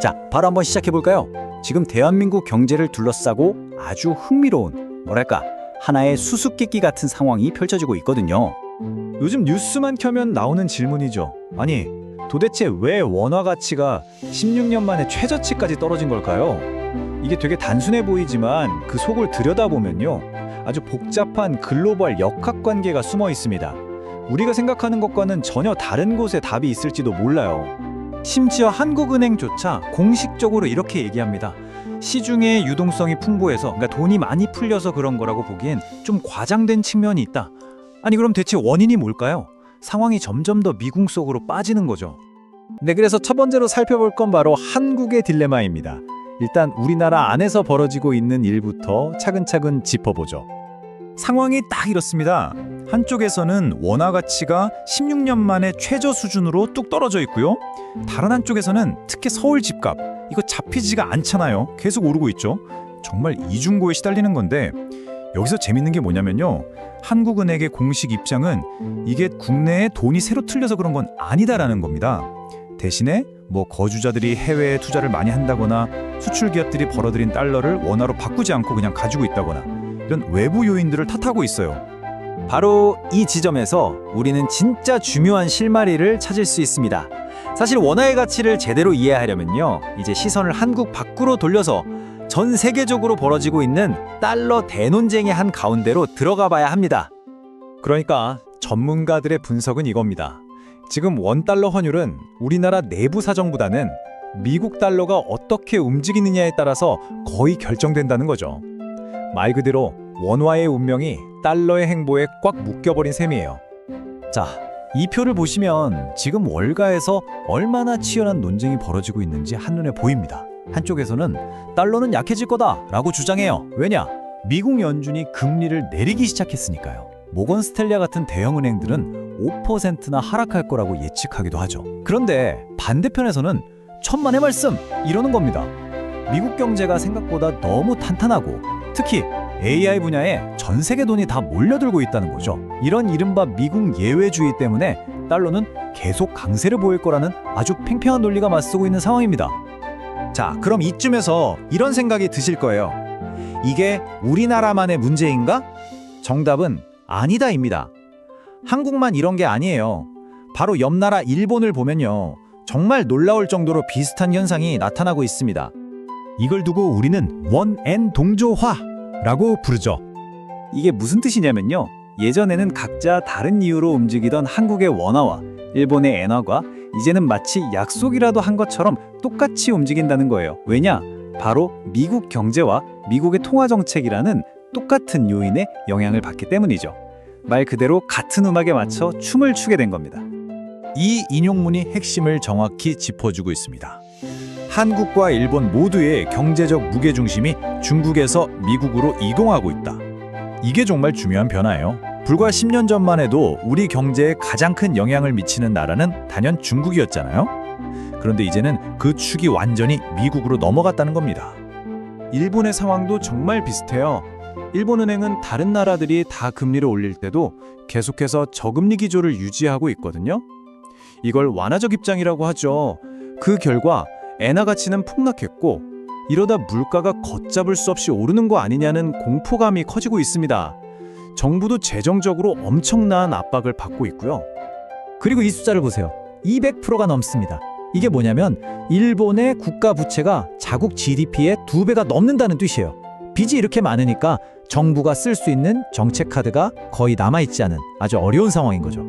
자, 바로 한번 시작해볼까요? 지금 대한민국 경제를 둘러싸고 아주 흥미로운, 뭐랄까, 하나의 수수께끼 같은 상황이 펼쳐지고 있거든요. 요즘 뉴스만 켜면 나오는 질문이죠. 아니, 도대체 왜 원화 가치가 16년 만에 최저치까지 떨어진 걸까요? 이게 되게 단순해 보이지만 그 속을 들여다보면요, 아주 복잡한 글로벌 역학관계가 숨어 있습니다. 우리가 생각하는 것과는 전혀 다른 곳에 답이 있을지도 몰라요. 심지어 한국은행조차 공식적으로 이렇게 얘기합니다. 시중에 유동성이 풍부해서, 그러니까 돈이 많이 풀려서 그런 거라고 보기엔 좀 과장된 측면이 있다. 아니, 그럼 대체 원인이 뭘까요? 상황이 점점 더 미궁 속으로 빠지는 거죠. 네, 그래서 첫 번째로 살펴볼 건 바로 한국의 딜레마입니다. 일단 우리나라 안에서 벌어지고 있는 일부터 차근차근 짚어보죠. 상황이 딱 이렇습니다. 한쪽에서는 원화 가치가 16년 만에 최저 수준으로 뚝 떨어져 있고요. 다른 한쪽에서는 특히 서울 집값, 이거 잡히지가 않잖아요. 계속 오르고 있죠. 정말 이중고에 시달리는 건데, 여기서 재밌는 게 뭐냐면요, 한국은행의 공식 입장은 이게 국내에 돈이 새로 틀려서 그런 건 아니다라는 겁니다. 대신에 뭐 거주자들이 해외에 투자를 많이 한다거나 수출 기업들이 벌어들인 달러를 원화로 바꾸지 않고 그냥 가지고 있다거나 이런 외부 요인들을 탓하고 있어요. 바로 이 지점에서 우리는 진짜 중요한 실마리를 찾을 수 있습니다. 사실 원화의 가치를 제대로 이해하려면요, 이제 시선을 한국 밖으로 돌려서 전 세계적으로 벌어지고 있는 달러 대논쟁의 한 가운데로 들어가 봐야 합니다. 그러니까 전문가들의 분석은 이겁니다. 지금 원달러 환율은 우리나라 내부 사정보다는 미국 달러가 어떻게 움직이느냐에 따라서 거의 결정된다는 거죠. 말 그대로 원화의 운명이 달러의 행보에 꽉 묶여버린 셈이에요. 자, 이 표를 보시면 지금 월가에서 얼마나 치열한 논쟁이 벌어지고 있는지 한눈에 보입니다. 한쪽에서는 달러는 약해질 거다라고 주장해요. 왜냐? 미국 연준이 금리를 내리기 시작했으니까요. 모건 스탠리와 같은 대형 은행들은 5%나 하락할 거라고 예측하기도 하죠. 그런데 반대편에서는 천만의 말씀! 이러는 겁니다. 미국 경제가 생각보다 너무 탄탄하고 특히 AI 분야에 전 세계 돈이 다 몰려들고 있다는 거죠. 이런 이른바 미국 예외주의 때문에 달러는 계속 강세를 보일 거라는 아주 팽팽한 논리가 맞서고 있는 상황입니다. 자, 그럼 이쯤에서 이런 생각이 드실 거예요. 이게 우리나라만의 문제인가? 정답은 아니다입니다. 한국만 이런 게 아니에요. 바로 옆 나라 일본을 보면요, 정말 놀라울 정도로 비슷한 현상이 나타나고 있습니다. 이걸 두고 우리는 원엔 동조화라고 부르죠. 이게 무슨 뜻이냐면요, 예전에는 각자 다른 이유로 움직이던 한국의 원화와 일본의 엔화가 이제는 마치 약속이라도 한 것처럼 똑같이 움직인다는 거예요. 왜냐? 바로 미국 경제와 미국의 통화정책이라는 똑같은 요인의 영향을 받기 때문이죠. 말 그대로 같은 음악에 맞춰 춤을 추게 된 겁니다. 이 인용문이 핵심을 정확히 짚어주고 있습니다. 한국과 일본 모두의 경제적 무게중심이 중국에서 미국으로 이동하고 있다. 이게 정말 중요한 변화예요. 불과 10년 전만 해도 우리 경제에 가장 큰 영향을 미치는 나라는 단연 중국이었잖아요. 그런데 이제는 그 축이 완전히 미국으로 넘어갔다는 겁니다. 일본의 상황도 정말 비슷해요. 일본은행은 다른 나라들이 다 금리를 올릴 때도 계속해서 저금리 기조를 유지하고 있거든요. 이걸 완화적 입장이라고 하죠. 그 결과 엔화 가치는 폭락했고, 이러다 물가가 걷잡을 수 없이 오르는 거 아니냐는 공포감이 커지고 있습니다. 정부도 재정적으로 엄청난 압박을 받고 있고요. 그리고 이 숫자를 보세요. 200%가 넘습니다. 이게 뭐냐면 일본의 국가 부채가 자국 GDP의 2배가 넘는다는 뜻이에요. 빚이 이렇게 많으니까 정부가 쓸 수 있는 정책 카드가 거의 남아있지 않은 아주 어려운 상황인 거죠.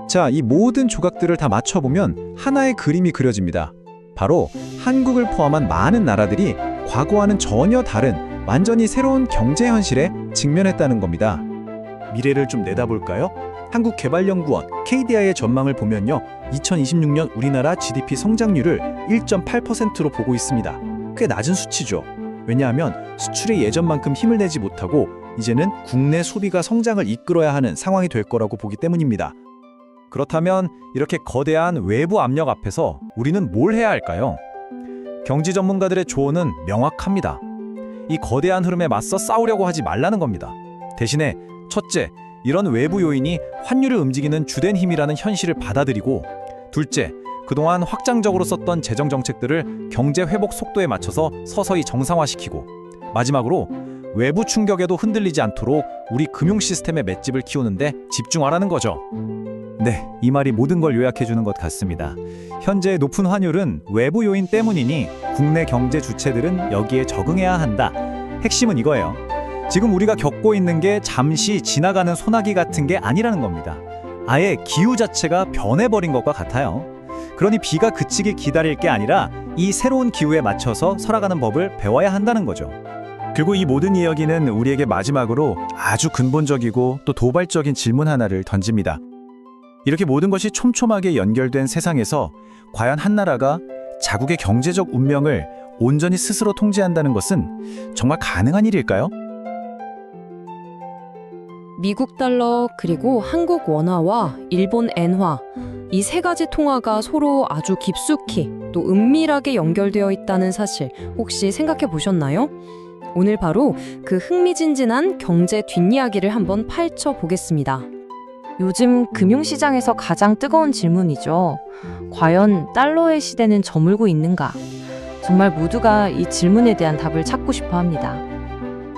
자, 이 모든 조각들을 다 맞춰보면 하나의 그림이 그려집니다. 바로 한국을 포함한 많은 나라들이 과거와는 전혀 다른 완전히 새로운 경제 현실에 직면했다는 겁니다. 미래를 좀 내다볼까요? 한국개발연구원 KDI의 전망을 보면요, 2026년 우리나라 GDP 성장률을 1.8%로 보고 있습니다. 꽤 낮은 수치죠. 왜냐하면 수출이 예전만큼 힘을 내지 못하고 이제는 국내 소비가 성장을 이끌어야 하는 상황이 될 거라고 보기 때문입니다. 그렇다면 이렇게 거대한 외부 압력 앞에서 우리는 뭘 해야 할까요? 경제 전문가들의 조언은 명확합니다. 이 거대한 흐름에 맞서 싸우려고 하지 말라는 겁니다. 대신에 첫째, 이런 외부 요인이 환율을 움직이는 주된 힘이라는 현실을 받아들이고, 둘째, 그동안 확장적으로 썼던 재정 정책들을 경제 회복 속도에 맞춰서 서서히 정상화시키고, 마지막으로 외부 충격에도 흔들리지 않도록 우리 금융 시스템의 맷집을 키우는데 집중하라는 거죠. 네, 이 말이 모든 걸 요약해 주는 것 같습니다. 현재 높은 환율은 외부 요인 때문이니 국내 경제 주체들은 여기에 적응해야 한다. 핵심은 이거예요. 지금 우리가 겪고 있는 게 잠시 지나가는 소나기 같은 게 아니라는 겁니다. 아예 기후 자체가 변해버린 것과 같아요. 그러니 비가 그치기 기다릴 게 아니라 이 새로운 기후에 맞춰서 살아가는 법을 배워야 한다는 거죠. 그리고 이 모든 이야기는 우리에게 마지막으로 아주 근본적이고 또 도발적인 질문 하나를 던집니다. 이렇게 모든 것이 촘촘하게 연결된 세상에서 과연 한 나라가 자국의 경제적 운명을 온전히 스스로 통제한다는 것은 정말 가능한 일일까요? 미국 달러 그리고 한국 원화와 일본 엔화 이 세 가지 통화가 서로 아주 깊숙이 또 은밀하게 연결되어 있다는 사실 혹시 생각해 보셨나요? 오늘 바로 그 흥미진진한 경제 뒷이야기를 한번 파헤쳐 보겠습니다. 요즘 금융시장에서 가장 뜨거운 질문이죠. 과연 달러의 시대는 저물고 있는가? 정말 모두가 이 질문에 대한 답을 찾고 싶어 합니다.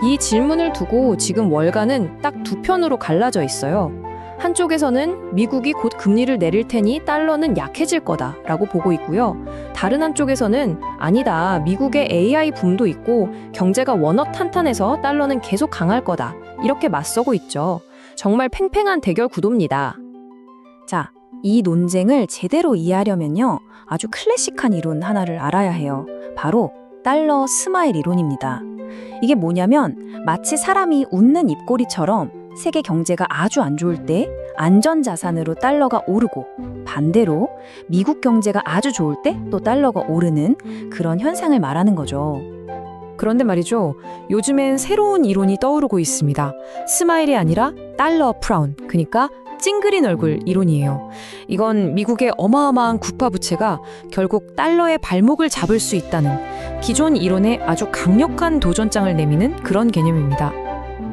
이 질문을 두고 지금 월가는 딱 두 편으로 갈라져 있어요. 한쪽에서는 미국이 곧 금리를 내릴 테니 달러는 약해질 거다라고 보고 있고요. 다른 한쪽에서는 아니다. 미국의 AI 붐도 있고 경제가 워낙 탄탄해서 달러는 계속 강할 거다. 이렇게 맞서고 있죠. 정말 팽팽한 대결 구도입니다. 자, 이 논쟁을 제대로 이해하려면요. 아주 클래식한 이론 하나를 알아야 해요. 바로 달러 스마일 이론입니다. 이게 뭐냐면 마치 사람이 웃는 입꼬리처럼 세계 경제가 아주 안 좋을 때 안전자산으로 달러가 오르고 반대로 미국 경제가 아주 좋을 때 또 달러가 오르는 그런 현상을 말하는 거죠. 그런데 말이죠. 요즘엔 새로운 이론이 떠오르고 있습니다. 스마일이 아니라 달러 프라운, 그러니까 찡그린 얼굴 이론이에요. 이건 미국의 어마어마한 국가 부채가 결국 달러의 발목을 잡을 수 있다는 기존 이론에 아주 강력한 도전장을 내미는 그런 개념입니다.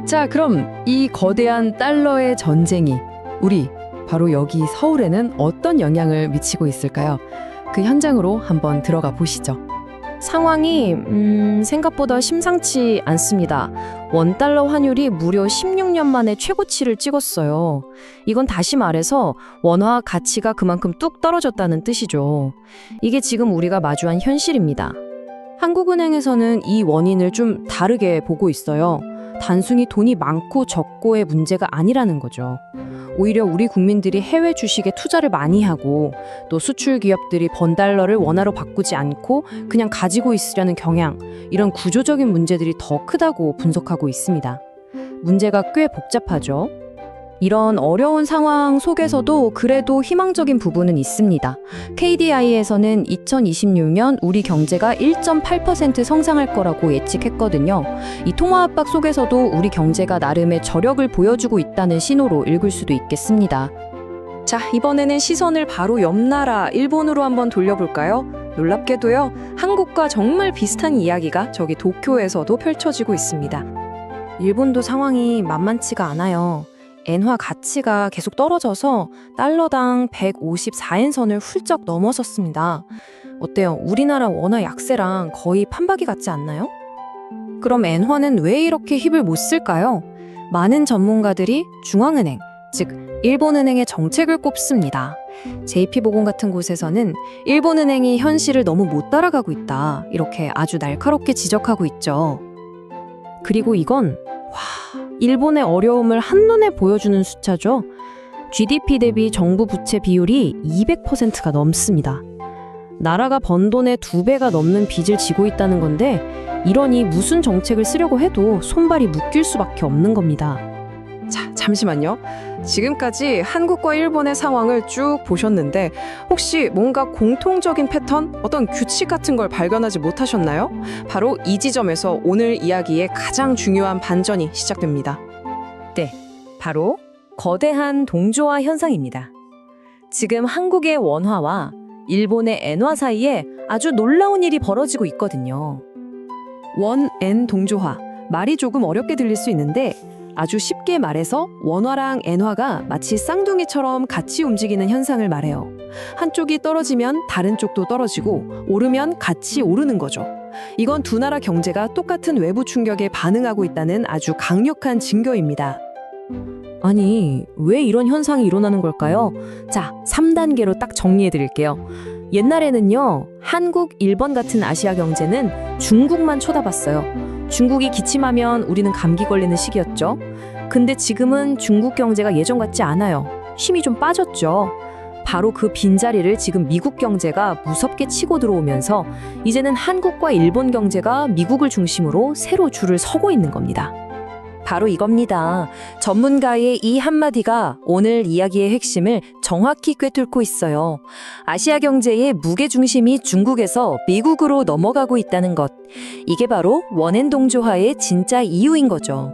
자, 그럼 이 거대한 달러의 전쟁이 우리 바로 여기 서울에는 어떤 영향을 미치고 있을까요? 그 현장으로 한번 들어가 보시죠. 상황이 생각보다 심상치 않습니다. 원달러 환율이 무려 16년 만에 최고치를 찍었어요. 이건 다시 말해서 원화 가치가 그만큼 뚝 떨어졌다는 뜻이죠. 이게 지금 우리가 마주한 현실입니다. 한국은행에서는 이 원인을 좀 다르게 보고 있어요. 단순히 돈이 많고 적고의 문제가 아니라는 거죠. 오히려 우리 국민들이 해외 주식에 투자를 많이 하고 또 수출 기업들이 번 달러를 원화로 바꾸지 않고 그냥 가지고 있으려는 경향, 이런 구조적인 문제들이 더 크다고 분석하고 있습니다. 문제가 꽤 복잡하죠. 이런 어려운 상황 속에서도 그래도 희망적인 부분은 있습니다. KDI에서는 2026년 우리 경제가 1.8% 성장할 거라고 예측했거든요. 이 통화 압박 속에서도 우리 경제가 나름의 저력을 보여주고 있다는 신호로 읽을 수도 있겠습니다. 자, 이번에는 시선을 바로 옆 나라 일본으로 한번 돌려볼까요? 놀랍게도요, 한국과 정말 비슷한 이야기가 저기 도쿄에서도 펼쳐지고 있습니다. 일본도 상황이 만만치가 않아요. 엔화 가치가 계속 떨어져서 달러당 154엔선을 훌쩍 넘어섰습니다. 어때요? 우리나라 원화 약세랑 거의 판박이 같지 않나요? 그럼 엔화는 왜 이렇게 힘을 못 쓸까요? 많은 전문가들이 중앙은행, 즉 일본은행의 정책을 꼽습니다. JP보건 같은 곳에서는 일본은행이 현실을 너무 못 따라가고 있다, 이렇게 아주 날카롭게 지적하고 있죠. 그리고 이건 일본의 어려움을 한눈에 보여주는 숫자죠. GDP 대비 정부 부채 비율이 200%가 넘습니다. 나라가 번 돈의 2배가 넘는 빚을 지고 있다는 건데, 이러니 무슨 정책을 쓰려고 해도 손발이 묶일 수밖에 없는 겁니다. 자, 잠시만요. 지금까지 한국과 일본의 상황을 쭉 보셨는데 혹시 뭔가 공통적인 패턴, 어떤 규칙 같은 걸 발견하지 못하셨나요? 바로 이 지점에서 오늘 이야기의 가장 중요한 반전이 시작됩니다. 네, 바로 거대한 동조화 현상입니다. 지금 한국의 원화와 일본의 엔화 사이에 아주 놀라운 일이 벌어지고 있거든요. 원, 엔 동조화. 말이 조금 어렵게 들릴 수 있는데 아주 쉽게 말해서 원화랑 엔화가 마치 쌍둥이처럼 같이 움직이는 현상을 말해요. 한쪽이 떨어지면 다른 쪽도 떨어지고 오르면 같이 오르는 거죠. 이건 두 나라 경제가 똑같은 외부 충격에 반응하고 있다는 아주 강력한 증거입니다. 아니, 왜 이런 현상이 일어나는 걸까요? 자, 3단계로 딱 정리해 드릴게요. 옛날에는요, 한국, 일본 같은 아시아 경제는 중국만 쳐다봤어요. 중국이 기침하면 우리는 감기 걸리는 시기였죠. 근데 지금은 중국 경제가 예전 같지 않아요. 힘이 좀 빠졌죠. 바로 그 빈자리를 지금 미국 경제가 무섭게 치고 들어오면서 이제는 한국과 일본 경제가 미국을 중심으로 새로 줄을 서고 있는 겁니다. 바로 이겁니다. 전문가의 이 한마디가 오늘 이야기의 핵심을 정확히 꿰뚫고 있어요. 아시아 경제의 무게중심이 중국에서 미국으로 넘어가고 있다는 것. 이게 바로 원앤동조화의 진짜 이유인 거죠.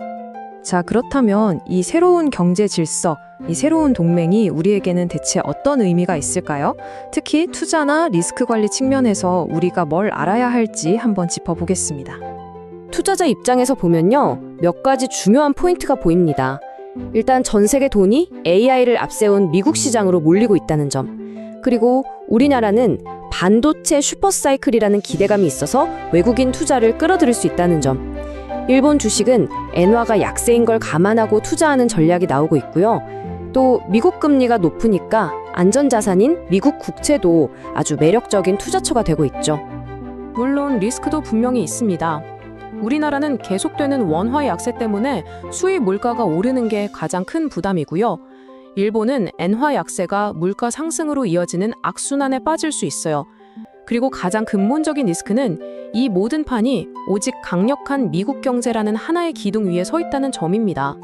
자, 그렇다면 이 새로운 경제 질서, 이 새로운 동맹이 우리에게는 대체 어떤 의미가 있을까요? 특히 투자나 리스크 관리 측면에서 우리가 뭘 알아야 할지 한번 짚어보겠습니다. 투자자 입장에서 보면요, 몇 가지 중요한 포인트가 보입니다. 일단 전 세계 돈이 AI를 앞세운 미국 시장으로 몰리고 있다는 점. 그리고 우리나라는 반도체 슈퍼사이클이라는 기대감이 있어서 외국인 투자를 끌어들일 수 있다는 점. 일본 주식은 엔화가 약세인 걸 감안하고 투자하는 전략이 나오고 있고요. 또 미국 금리가 높으니까 안전자산인 미국 국채도 아주 매력적인 투자처가 되고 있죠. 물론 리스크도 분명히 있습니다. 우리나라는 계속되는 원화 약세 때문에 수입 물가가 오르는 게 가장 큰 부담이고요. 일본은 엔화 약세가 물가 상승으로 이어지는 악순환에 빠질 수 있어요. 그리고 가장 근본적인 리스크는 이 모든 판이 오직 강력한 미국 경제라는 하나의 기둥 위에 서 있다는 점입니다.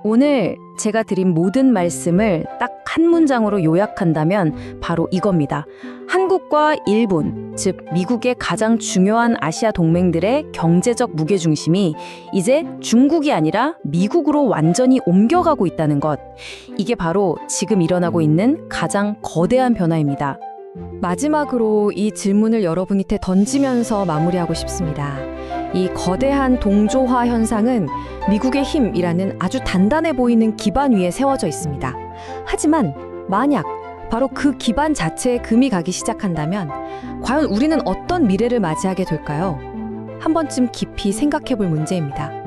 오늘 제가 드린 모든 말씀을 딱 한 문장으로 요약한다면 바로 이겁니다. 한국과 일본, 즉 미국의 가장 중요한 아시아 동맹들의 경제적 무게중심이 이제 중국이 아니라 미국으로 완전히 옮겨가고 있다는 것. 이게 바로 지금 일어나고 있는 가장 거대한 변화입니다. 마지막으로 이 질문을 여러분한테 던지면서 마무리하고 싶습니다. 이 거대한 동조화 현상은 미국의 힘이라는 아주 단단해 보이는 기반 위에 세워져 있습니다. 하지만 만약 바로 그 기반 자체에 금이 가기 시작한다면 과연 우리는 어떤 미래를 맞이하게 될까요? 한 번쯤 깊이 생각해 볼 문제입니다.